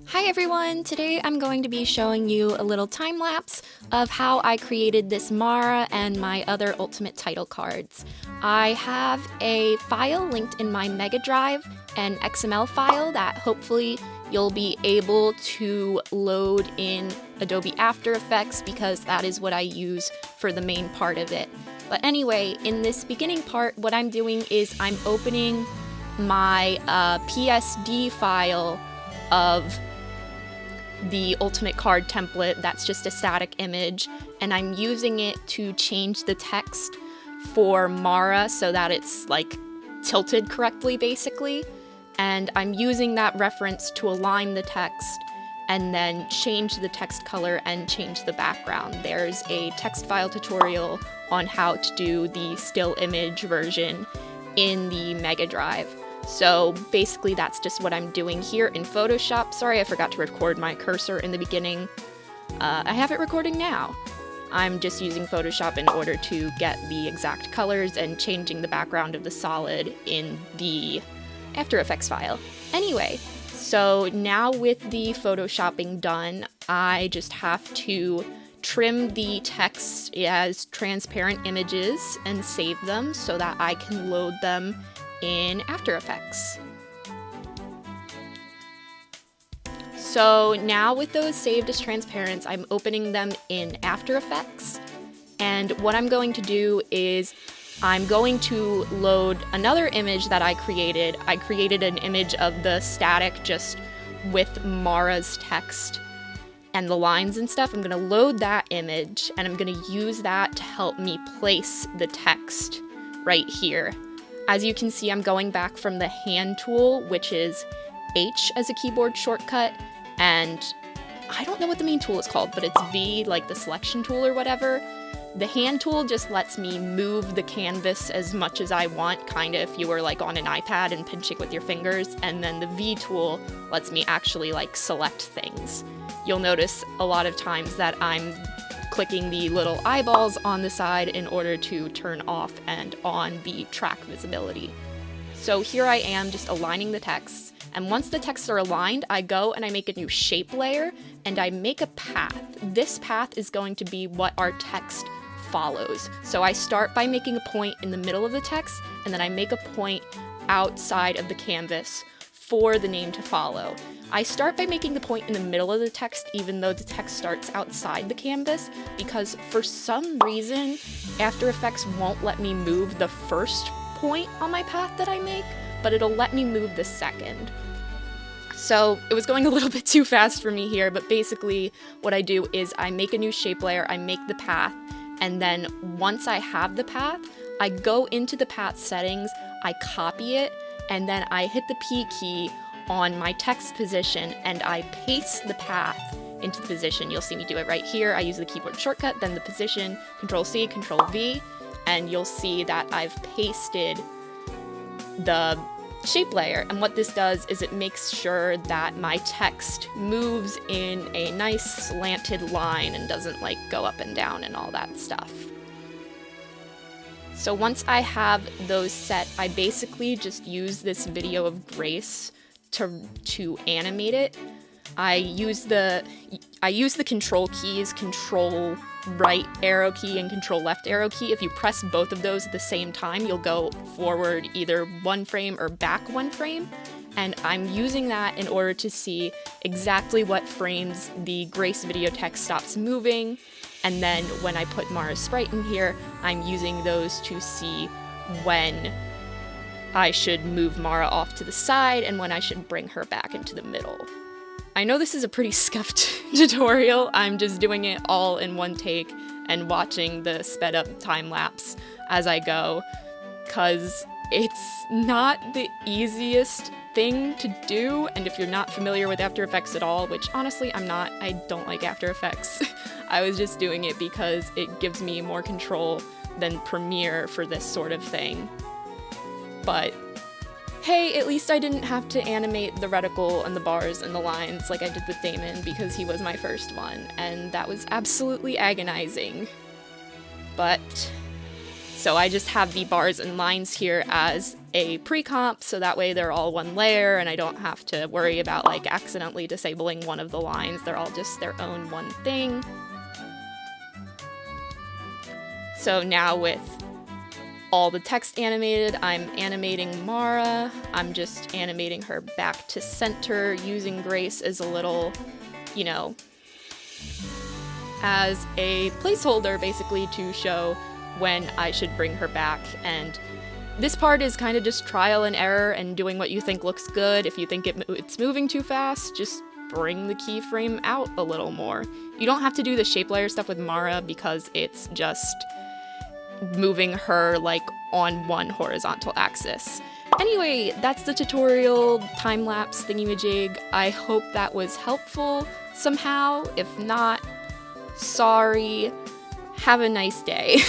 Hi everyone! Today I'm going to be showing you a little time lapse of how I created this Mara and my other ultimate title cards. I have a file linked in my Mega Drive, an XML file that hopefully you'll be able to load in Adobe After Effects because that is what I use for the main part of it. But anyway, in this beginning part, what I'm doing is I'm opening my PSD file of the ultimate card template that's just a static image, and I'm using it to change the text for Mara so that it's like tilted correctly basically, and I'm using that reference to align the text and then change the text color and change the background. There's a text file tutorial on how to do the still image version in the Mega Drive. So basically that's just what I'm doing here in Photoshop. Sorry I forgot to record my cursor in the beginning. I have it recording now. I'm just using Photoshop in order to get the exact colors and changing the background of the solid in the After Effects file. Anyway, so now with the Photoshopping done, I just have to trim the text as transparent images and save them so that I can load them in After Effects. So now with those saved as transparents, I'm opening them in After Effects, and what I'm going to do is I'm going to load another image that I created. I created an image of the static just with Mara's text and the lines and stuff. I'm going to load that image and I'm going to use that to help me place the text right here. As you can see, I'm going back from the hand tool, which is H as a keyboard shortcut, and I don't know what the main tool is called, but it's V, like the selection tool or whatever. The hand tool just lets me move the canvas as much as I want, kind of if you were like on an iPad and pinching with your fingers, and then the V tool lets me actually like select things. You'll notice a lot of times that I'm clicking the little eyeballs on the side in order to turn off and on the track visibility. So here I am just aligning the texts, and once the texts are aligned, I go and I make a new shape layer and I make a path. This path is going to be what our text follows. So I start by making a point in the middle of the text, and then I make a point outside of the canvas for the name to follow. I start by making the point in the middle of the text even though the text starts outside the canvas, because for some reason After Effects won't let me move the first point on my path that I make, but it'll let me move the second. So it was going a little bit too fast for me here, but basically what I do is I make a new shape layer, I make the path, and then once I have the path, I go into the path settings, I copy it, and then I hit the P key on my text position and I paste the path into the position. You'll see me do it right here. I use the keyboard shortcut, then the position, Control C, Control V, and you'll see that I've pasted the shape layer. And what this does is it makes sure that my text moves in a nice slanted line and doesn't like go up and down and all that stuff. So once I have those set, I basically just use this video of Grace to animate it. I use the control keys, control right arrow key and control left arrow key. If you press both of those at the same time, you'll go forward either one frame or back one frame. And I'm using that in order to see exactly what frames the Grace video text stops moving. And then when I put Mara's sprite in here, I'm using those to see when I should move Mara off to the side and when I should bring her back into the middle. I know this is a pretty scuffed tutorial. I'm just doing it all in one take and watching the sped up time lapse as I go, because it's not the easiest thing to do, and if you're not familiar with After Effects at all, which honestly I'm not, I don't like After Effects. I was just doing it because it gives me more control than Premiere for this sort of thing. But hey, at least I didn't have to animate the reticle and the bars and the lines like I did with Damon, because he was my first one, and that was absolutely agonizing. But So I just have the bars and lines here as a pre-comp, so that way they're all one layer and I don't have to worry about like accidentally disabling one of the lines. They're all just their own one thing. So now with all the text animated, I'm animating Mara. I'm just animating her back to center, using Grace as a little, you know, as a placeholder basically to show when I should bring her back. And this part is kind of just trial and error and doing what you think looks good. If you think it's moving too fast, just bring the keyframe out a little more. You don't have to do the shape layer stuff with Mara because it's just moving her like on one horizontal axis. Anyway, that's the tutorial time-lapse thingy-majig. I hope that was helpful somehow. If not, sorry. Have a nice day.